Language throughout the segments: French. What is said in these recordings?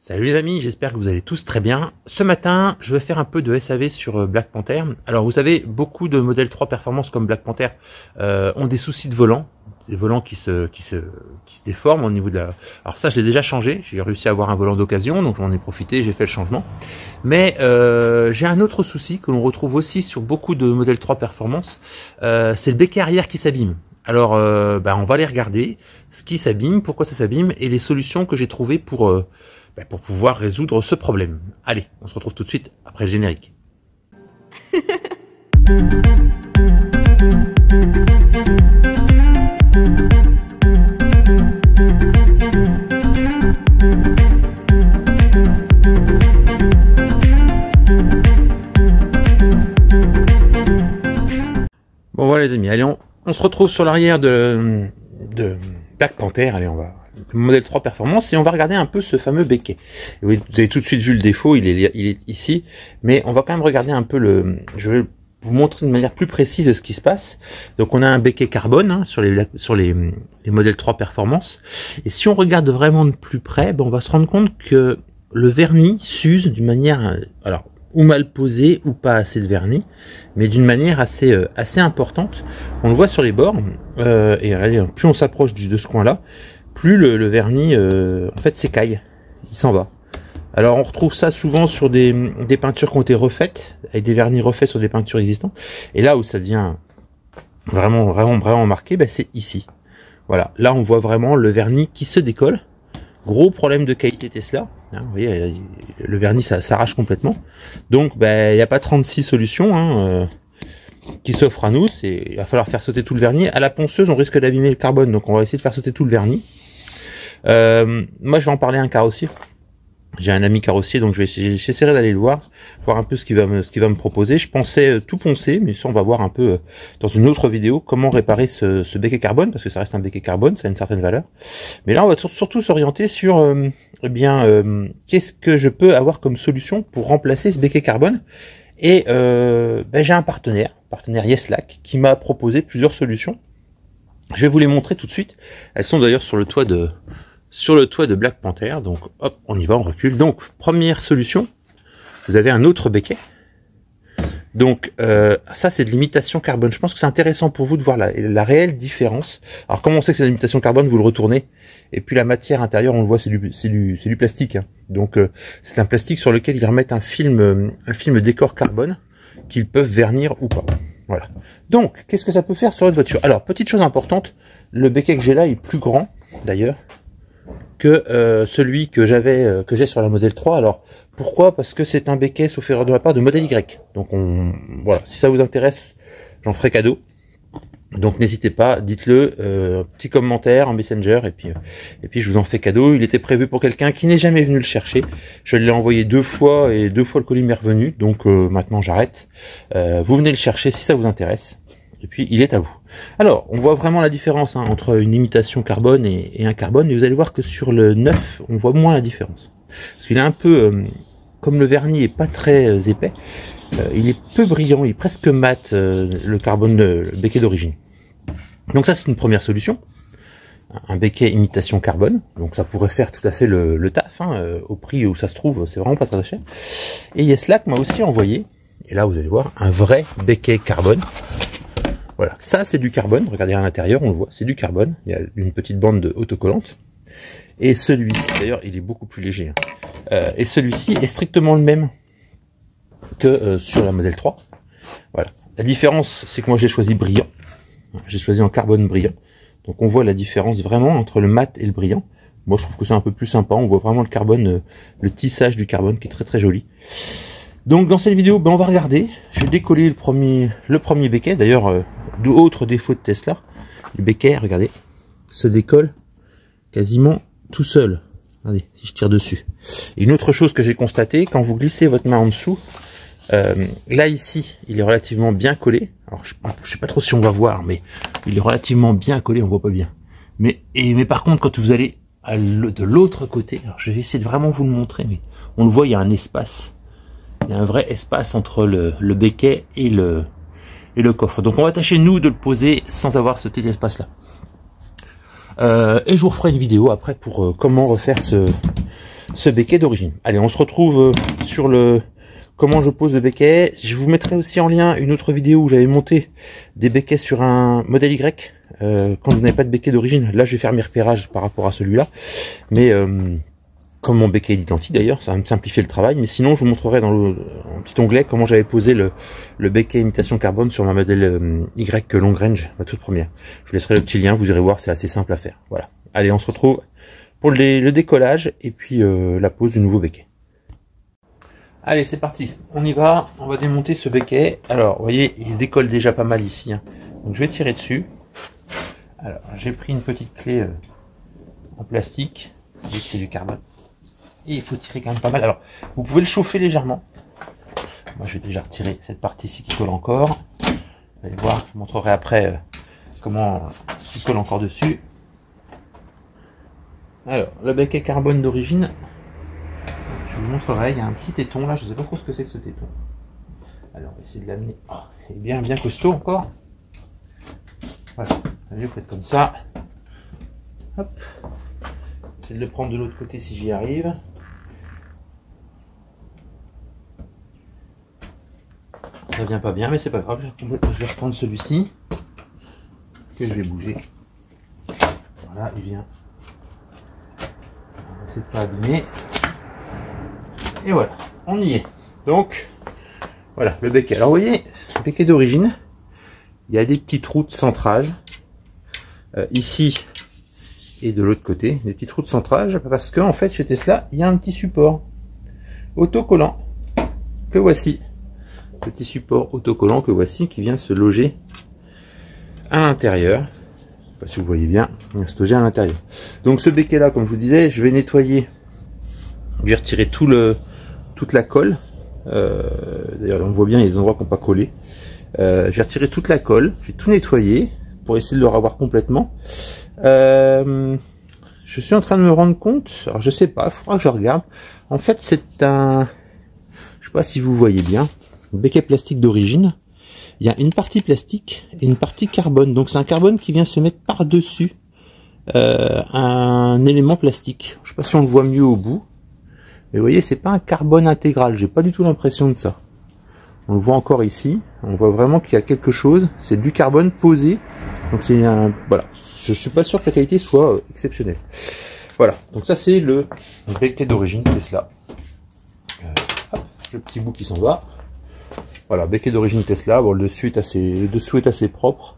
Salut les amis, j'espère que vous allez tous très bien. Ce matin, je vais faire un peu de SAV sur Black Panther. Alors vous savez, beaucoup de modèles 3 performance comme Black Panther ont des soucis de volant. Des volants qui se déforment au niveau de la... Alors ça, je l'ai déjà changé. J'ai réussi à avoir un volant d'occasion, donc j'en ai profité, j'ai fait le changement. Mais j'ai un autre souci que l'on retrouve aussi sur beaucoup de modèles 3 performance. C'est le béquet arrière qui s'abîme. Alors, on va aller regarder ce qui s'abîme, pourquoi ça s'abîme et les solutions que j'ai trouvées pour pouvoir résoudre ce problème. Allez, on se retrouve tout de suite après le générique. Bon voilà les amis, allez, on se retrouve sur l'arrière de Black Panther. Allez, on va le modèle 3 performance et on va regarder un peu ce fameux béquet. Et oui, vous avez tout de suite vu le défaut, il est ici, mais on va quand même regarder un peu je vais vous montrer de manière plus précise ce qui se passe. Donc on a un béquet carbone sur les modèles 3 performance, et si on regarde vraiment de plus près, on va se rendre compte que le vernis s'use d'une manière, alors ou mal posé ou pas assez de vernis, mais d'une manière assez importante. On le voit sur les bords, et regardez, plus on s'approche de ce coin-là, plus le vernis en fait s'écaille, il s'en va. Alors on retrouve ça souvent sur des peintures qui ont été refaites, avec des vernis refaits sur des peintures existantes, et là où ça devient vraiment marqué, c'est ici. Voilà, là on voit vraiment le vernis qui se décolle. Gros problème de qualité Tesla, vous voyez, le vernis ça s'arrache complètement. Donc il n'y a pas 36 solutions qui s'offrent à nous, il va falloir faire sauter tout le vernis. À la ponceuse on risque d'abîmer le carbone, donc on va essayer de faire sauter tout le vernis. Moi je vais en parler à un carrossier. J'ai un ami carrossier, donc j'essaierai d'aller le voir un peu ce qu'il va me proposer. Je pensais tout poncer, mais ça on va voir un peu dans une autre vidéo comment réparer ce béquet carbone, parce que ça reste un béquet carbone, ça a une certaine valeur. Mais là on va surtout s'orienter sur qu'est-ce que je peux avoir comme solution pour remplacer ce béquet carbone. Et j'ai un partenaire Yeslac, qui m'a proposé plusieurs solutions. Je vais vous les montrer tout de suite. Elles sont d'ailleurs sur le toit de Black Panther. Donc hop, on y va, on recule. Donc première solution, vous avez un autre béquet. Donc ça c'est de l'imitation carbone. Je pense que c'est intéressant pour vous de voir la réelle différence. Alors comment on sait que c'est de l'imitation carbone? Vous le retournez, et puis la matière intérieure, on le voit, c'est du plastique. Donc c'est un plastique sur lequel ils remettent un film décor carbone qu'ils peuvent vernir ou pas. Voilà. Donc qu'est-ce que ça peut faire sur votre voiture? Alors petite chose importante, le béquet que j'ai là est plus grand d'ailleurs que celui que j'ai sur la modèle 3. Alors pourquoi? Parce que c'est un béquet, sauf erreur de ma part, de modèle Y. Donc voilà, si ça vous intéresse, j'en ferai cadeau. Donc n'hésitez pas, dites-le, petit commentaire en Messenger, et puis je vous en fais cadeau. Il était prévu pour quelqu'un qui n'est jamais venu le chercher. Je l'ai envoyé 2 fois et 2 fois le colis m'est revenu. Donc maintenant j'arrête. Vous venez le chercher si ça vous intéresse. Et puis il est à vous. Alors on voit vraiment la différence entre une imitation carbone et un carbone, et vous allez voir que sur le neuf on voit moins la différence, parce qu'il est un peu comme le vernis est pas très épais, il est peu brillant, il est presque mat, le carbone, le béquet d'origine. Donc ça c'est une première solution, un béquet imitation carbone. Donc ça pourrait faire tout à fait le taf, au prix où ça se trouve, c'est vraiment pas très cher. Et Yeslac m'a aussi envoyé, et là vous allez voir, un vrai béquet carbone. Voilà, ça c'est du carbone, regardez à l'intérieur, on le voit, c'est du carbone, il y a une petite bande de autocollante. Et celui-ci, d'ailleurs, il est beaucoup plus léger. Et celui-ci est strictement le même que sur la modèle 3. Voilà, la différence, c'est que moi j'ai choisi brillant. J'ai choisi en carbone brillant. Donc on voit la différence vraiment entre le mat et le brillant. Moi je trouve que c'est un peu plus sympa, on voit vraiment le carbone, le tissage du carbone qui est très très joli. Donc dans cette vidéo, on va regarder, je vais décoller le premier béquet. D'ailleurs, autre défaut de Tesla, le béquet, regardez, se décolle quasiment tout seul. Regardez, si je tire dessus. Et une autre chose que j'ai constaté, quand vous glissez votre main en dessous, là ici, il est relativement bien collé. Alors je sais pas trop si on va voir, mais il est relativement bien collé, on voit pas bien. Mais par contre, quand vous allez de l'autre côté, alors je vais essayer de vraiment vous le montrer, mais on le voit, il y a un espace. Il y a un vrai espace entre le béquet et le coffre. Donc on va tâcher nous de le poser sans avoir ce petit espace là. Et je vous referai une vidéo après pour comment refaire ce becquet d'origine. Allez, on se retrouve sur le comment je pose le becquet. Je vous mettrai aussi en lien une autre vidéo où j'avais monté des becquets sur un modèle Y. Quand vous n'avez pas de becquet d'origine, là je vais faire mes repérages par rapport à celui-là. Mais comme mon becquet est identique d'ailleurs, ça va me simplifier le travail. Mais sinon, je vous montrerai dans le petit onglet comment j'avais posé le becquet imitation carbone sur ma modèle Y long range, ma toute première. Je vous laisserai le petit lien, vous irez voir, c'est assez simple à faire. Voilà. Allez, on se retrouve pour le décollage et puis la pose du nouveau becquet. Allez, c'est parti. On y va. On va démonter ce becquet. Alors, vous voyez, il se décolle déjà pas mal ici. Hein. Donc, je vais tirer dessus. Alors, j'ai pris une petite clé en plastique. C'est du carbone. Et il faut tirer quand même pas mal. Alors, vous pouvez le chauffer légèrement. Moi, je vais déjà retirer cette partie-ci qui colle encore. Vous allez voir, je vous montrerai après comment ce qui colle encore dessus. Alors, le becquet carbone d'origine. Je vous montrerai, il y a un petit téton là, je ne sais pas trop ce que c'est que ce téton. Alors, on va essayer de l'amener. Oh, il est bien costaud encore. Voilà, allez, vous faites comme ça. Hop. J'essaie de le prendre de l'autre côté si j'y arrive. Ça vient pas bien, mais c'est pas grave. Je vais reprendre celui-ci que je vais bouger. Voilà, il vient. On va essayer de pas abîmer. Et voilà, on y est. Donc, voilà le becquet. Alors, vous voyez, le becquet d'origine, il y a des petits trous de centrage ici et de l'autre côté, des petits trous de centrage, parce que en fait, chez Tesla, il y a un petit support autocollant que voici. Petit support autocollant que voici qui vient se loger à l'intérieur. Je sais pas si vous voyez bien, il vient se loger à l'intérieur. Donc ce becquet là, comme je vous disais, je vais nettoyer, je vais retirer toute la colle. D'ailleurs on voit bien, il y a des endroits qui n'ont pas collé. Je vais retirer toute la colle, je vais tout nettoyer pour essayer de le revoir complètement. Je suis en train de me rendre compte, alors je sais pas, il faudra que je regarde. En fait c'est un, je sais pas si vous voyez bien, becquet plastique d'origine, il y a une partie plastique et une partie carbone. Donc c'est un carbone qui vient se mettre par-dessus un élément plastique. Je sais pas si on le voit mieux au bout, mais vous voyez, c'est pas un carbone intégral. J'ai pas du tout l'impression de ça. On le voit encore ici. On voit vraiment qu'il y a quelque chose. C'est du carbone posé. Donc c'est un, voilà. Je suis pas sûr que la qualité soit exceptionnelle. Voilà. Donc ça c'est le becquet d'origine Tesla. Hop, le petit bout qui s'en va. Voilà, becquet d'origine Tesla. Bon, le dessous est assez propre.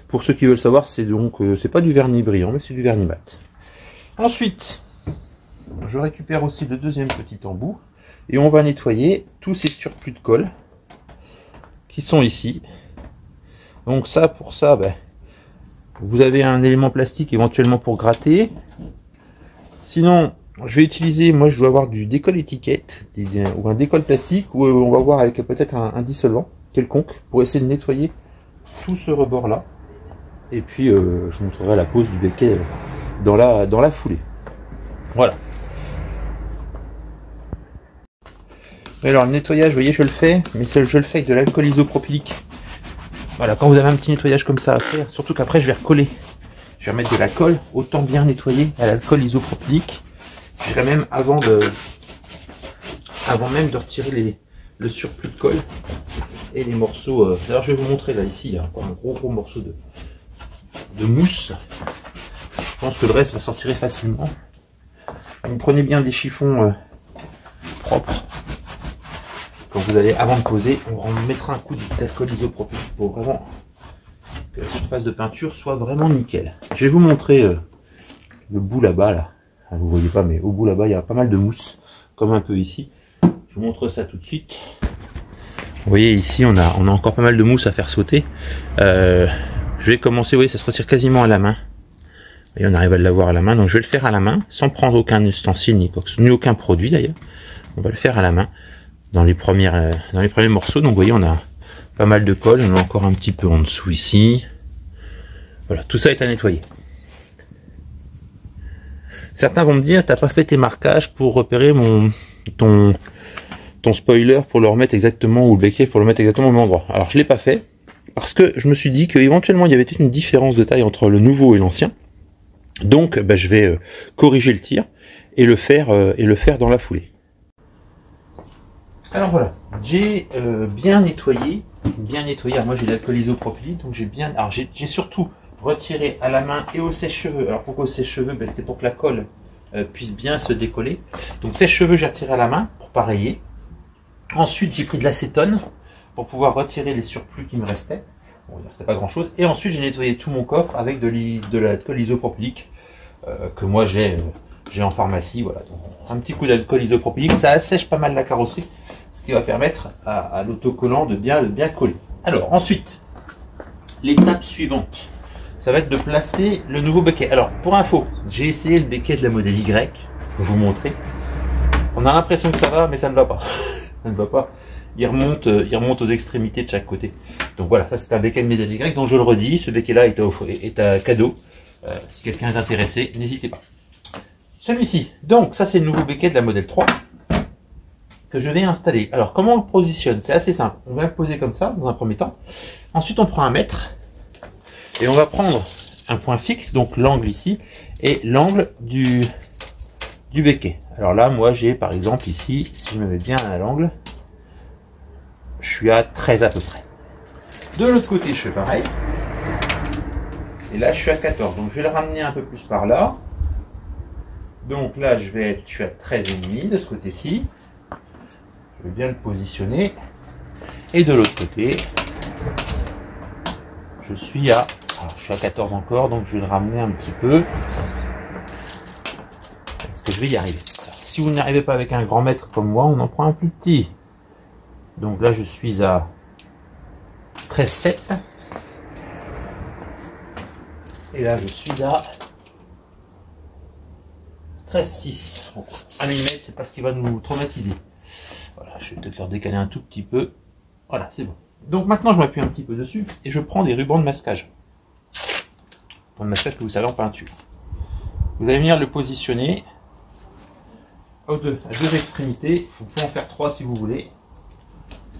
Pour ceux qui veulent savoir, c'est donc c'est pas du vernis brillant, mais c'est du vernis mat. Ensuite, je récupère aussi le deuxième petit embout et on va nettoyer tous ces surplus de colle qui sont ici. Donc ça, pour ça, ben, vous avez un élément plastique éventuellement pour gratter. Sinon, je vais utiliser, moi je dois avoir du décolle étiquette ou un décolle plastique, ou on va voir avec peut-être un dissolvant quelconque pour essayer de nettoyer tout ce rebord là. Et puis je vous montrerai la pose du becquet dans la foulée. Voilà. Et alors le nettoyage, vous voyez, je le fais, mais je le fais avec de l'alcool isopropylique. Voilà, quand vous avez un petit nettoyage comme ça à faire, surtout qu'après je vais recoller, je vais remettre de la colle, autant bien nettoyer à l'alcool isopropylique. Je dirais même avant même de retirer le surplus de colle et les morceaux. D'ailleurs, je vais vous montrer là, ici, il y a encore un gros morceau de mousse. Je pense que le reste va sortir facilement. Vous prenez bien des chiffons propres. Quand vous allez, avant de poser, on mettra un coup d'alcool isopropylique pour vraiment que la surface de peinture soit vraiment nickel. Je vais vous montrer le bout là-bas, là. Vous voyez pas, mais au bout là-bas, il y a pas mal de mousse, comme un peu ici. Je vous montre ça tout de suite. Vous voyez, ici, on a encore pas mal de mousse à faire sauter. Je vais commencer, vous voyez, ça se retire quasiment à la main. Et on arrive à l'avoir à la main, donc je vais le faire à la main, sans prendre aucun ustensile, ni aucun produit d'ailleurs. On va le faire à la main, dans les premiers morceaux. Donc vous voyez, on a pas mal de colle, on a encore un petit peu en dessous ici. Voilà, tout ça est à nettoyer. Certains vont me dire, t'as pas fait tes marquages pour repérer ton spoiler pour le remettre exactement, ou le becquet pour le mettre exactement au même endroit. Alors je l'ai pas fait, parce que je me suis dit qu'éventuellement il y avait peut-être une différence de taille entre le nouveau et l'ancien. Donc je vais corriger le tir, et le faire dans la foulée. Alors voilà, j'ai bien nettoyé. Alors moi j'ai de l'alcool isopropylique, donc j'ai surtout retiré à la main et au sèche-cheveux. Alors pourquoi au sèche-cheveux? Ben, c'était pour que la colle puisse bien se décoller. Donc sèche-cheveux j'ai retiré à la main pour pareiller. Ensuite j'ai pris de l'acétone pour pouvoir retirer les surplus qui me restaient. Bon, c'était pas grand chose. Et ensuite j'ai nettoyé tout mon coffre avec de l'alcool isopropylique que moi j'ai en pharmacie. Voilà, donc un petit coup d'alcool isopropylique, ça assèche pas mal la carrosserie, ce qui va permettre à l'autocollant de bien coller. Alors ensuite, l'étape suivante, ça va être de placer le nouveau becquet. Alors pour info, j'ai essayé le becquet de la modèle Y, je vais vous montrer. On a l'impression que ça va, mais ça ne va pas. Ça ne va pas. Il remonte aux extrémités de chaque côté. Donc voilà, ça c'est un becquet de modèle Y. Donc je le redis, ce becquet-là est à cadeau. Si quelqu'un est intéressé, n'hésitez pas. Celui-ci, donc ça c'est le nouveau becquet de la modèle 3 que je vais installer. Alors comment on le positionne? C'est assez simple. On va le poser comme ça dans un premier temps. Ensuite on prend un mètre et on va prendre un point fixe, donc l'angle ici et l'angle du becquet. Alors là moi j'ai par exemple ici, si je me mets bien à l'angle, je suis à 13 à peu près. De l'autre côté je fais pareil. Et là je suis à 14. Donc je vais le ramener un peu plus par là. Donc là je suis à 13,5 de ce côté-ci. Je vais bien le positionner. Et de l'autre côté, je suis à 14 encore, donc je vais le ramener un petit peu. Est-ce que je vais y arriver? Alors, si vous n'arrivez pas avec un grand mètre comme moi, on en prend un plus petit. Donc là je suis à 13,7. Et là je suis à 13,6. Bon, 1 mm, c'est pas ce qui va nous traumatiser. Voilà, je vais peut-être leur décaler un tout petit peu. Voilà, c'est bon. Donc maintenant je m'appuie un petit peu dessus et je prends des rubans de masquage. Rubans de masquage que vous savez en peinture. Vous allez venir le positionner à deux extrémités. Vous pouvez en faire 3 si vous voulez.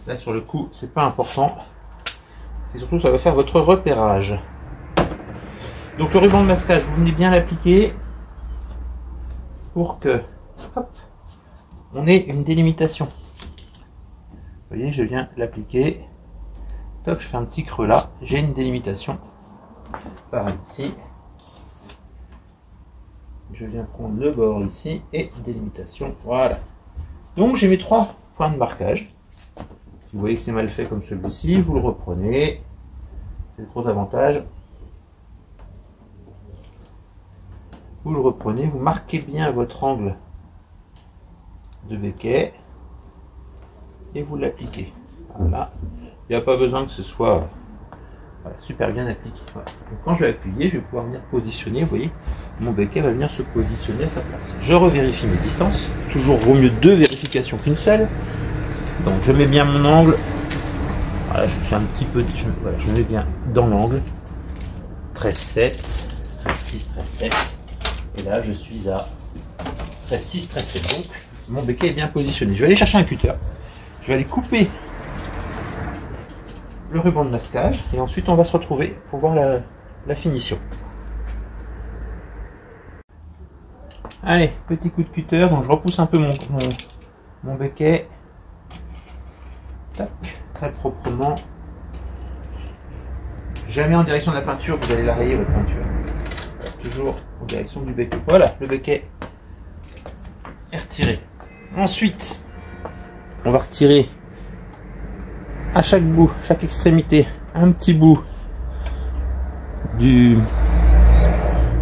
Là sur le coup, c'est pas important. C'est surtout que ça va faire votre repérage. Donc le ruban de masquage, vous venez bien l'appliquer pour que hop, on ait une délimitation. Vous voyez, je viens l'appliquer. Top, je fais un petit creux là. J'ai une délimitation. Pareil ici. Je viens prendre le bord ici et délimitation. Voilà. Donc j'ai mes 3 points de marquage. Si vous voyez que c'est mal fait comme celui-ci, vous le reprenez. C'est le gros avantage. Vous le reprenez, vous marquez bien votre angle de becquet et vous l'appliquez. Voilà. Il n'y a pas besoin que ce soit super bien appliqué. Voilà. Donc, quand je vais appuyer, je vais pouvoir venir positionner. Vous voyez, mon becquet va venir se positionner à sa place. Je revérifie mes distances. Toujours vaut mieux 2 vérifications qu'une seule. Donc je mets bien mon angle. Voilà, je suis un petit peu. Je mets bien dans l'angle. 13,7, 13,6, 13,7. Et là, je suis à 13,6, 13,7. Donc, mon becquet est bien positionné. Je vais aller chercher un cutter. Je vais aller couper le ruban de masquage. Et ensuite, on va se retrouver pour voir la finition. Allez, petit coup de cutter. Donc, je repousse un peu mon becquet. Tac, très proprement. Jamais en direction de la peinture, vous allez la rayer votre peinture. Toujours en direction du becquet. Voilà, le becquet est retiré. Ensuite, on va retirer à chaque bout, chaque extrémité, un petit bout de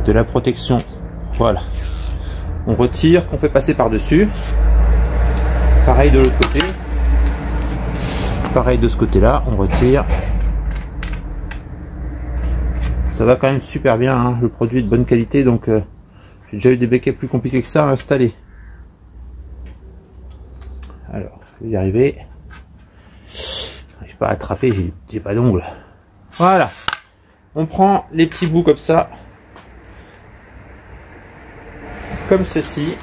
la protection. Voilà. On retire, qu'on fait passer par-dessus. Pareil de l'autre côté. Pareil de ce côté-là, on retire. Ça va quand même super bien, hein. Le produit est de bonne qualité, donc j'ai déjà eu des becquets plus compliqués que ça à installer. Alors, je vais y arriver. J'arrive pas à attraper, j'ai pas d'ongles. Voilà. On prend les petits bouts comme ça. Comme ceci.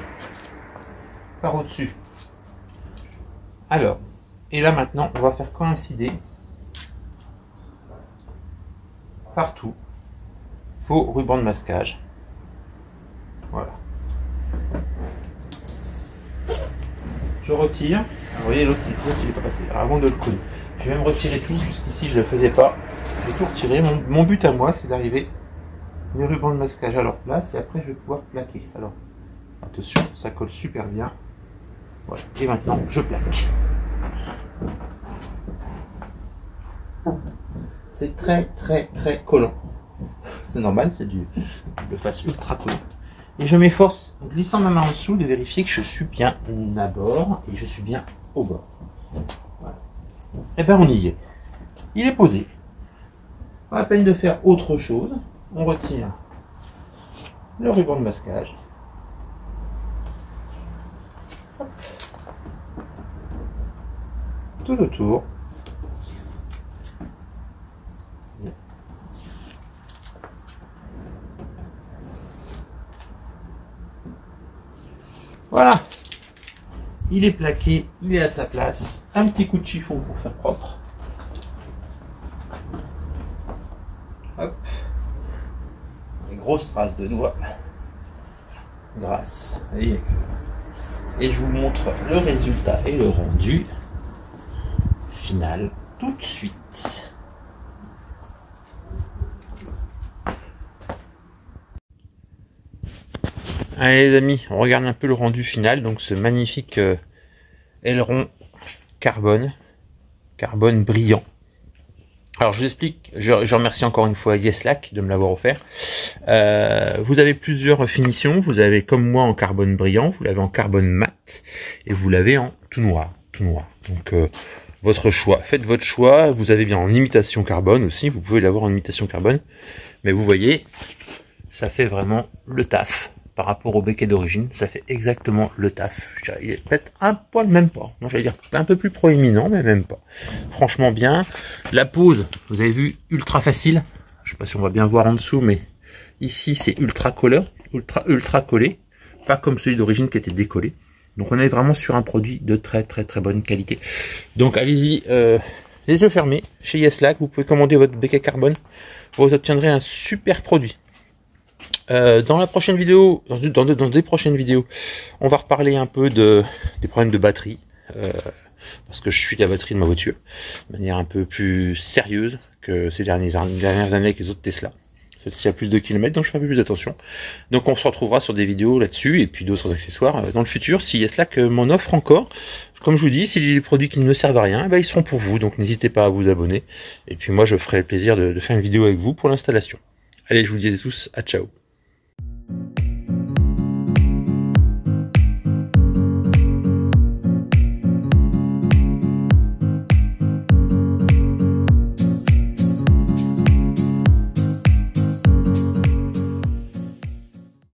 Par au-dessus. Alors, et là maintenant, on va faire coïncider partout vos rubans de masquage. Voilà. je retire. Alors, vous voyez, l'autre il n'est pas passé. Alors, avant de le coller, je vais même retirer tout. Jusqu'ici, je ne le faisais pas. Je vais tout retirer. Mon but à moi, c'est d'arriver mes rubans de masquage à leur place et après, je vais pouvoir plaquer. Alors, attention, ça colle super bien. Voilà. Et maintenant, je plaque. C'est très collant. C'est normal, c'est de face ultra collant. Et je m'efforce, en glissant ma main en dessous, de vérifier que je suis bien à bord et je suis bien au bord. Voilà. Et ben on y est. Il est posé. Pas la peine de faire autre chose. On retire le ruban de masquage. Hop. Tout autour. Voilà, il est plaqué, il est à sa place. Un petit coup de chiffon pour faire propre. Hop, les grosses traces de doigts. Grâce. Et je vous montre le résultat et le rendu final tout de suite. Allez les amis, on regarde un peu le rendu final. Donc ce magnifique aileron carbone brillant. Alors je vous explique, je remercie encore une fois Yeslac de me l'avoir offert. Vous avez plusieurs finitions, vous avez comme moi en carbone brillant, vous l'avez en carbone mat et vous l'avez en tout noir. Donc votre choix, faites votre choix. Vous avez bien en imitation carbone aussi, vous pouvez l'avoir en imitation carbone, mais vous voyez, ça fait vraiment le taf. Par rapport au béquet d'origine, ça fait exactement le taf. Il est peut-être un poil, même pas. Non, j'allais dire un peu plus proéminent, mais même pas. Franchement bien. La pose, vous avez vu, ultra facile. Je sais pas si on va bien voir en dessous, mais ici c'est ultra collé, ultra collé. Pas comme celui d'origine qui était décollé. Donc on est vraiment sur un produit de très bonne qualité. Donc allez-y, les yeux fermés, chez Yeslac, vous pouvez commander votre béquet carbone. Vous obtiendrez un super produit. Dans la prochaine vidéo, dans des prochaines vidéos, on va reparler un peu des problèmes de batterie, parce que je suis la batterie de ma voiture, de manière un peu plus sérieuse que ces dernières années avec les autres Tesla. Celle-ci a plus de kilomètres, donc je fais un peu plus attention. Donc on se retrouvera sur des vidéos là-dessus, et puis d'autres accessoires dans le futur, si Yeslac m'en offre encore. Comme je vous dis, si j'ai des produits qui ne me servent à rien, ben, ils seront pour vous, donc n'hésitez pas à vous abonner. Et puis moi, je ferai le plaisir de faire une vidéo avec vous pour l'installation. Allez, je vous dis à tous, à ciao.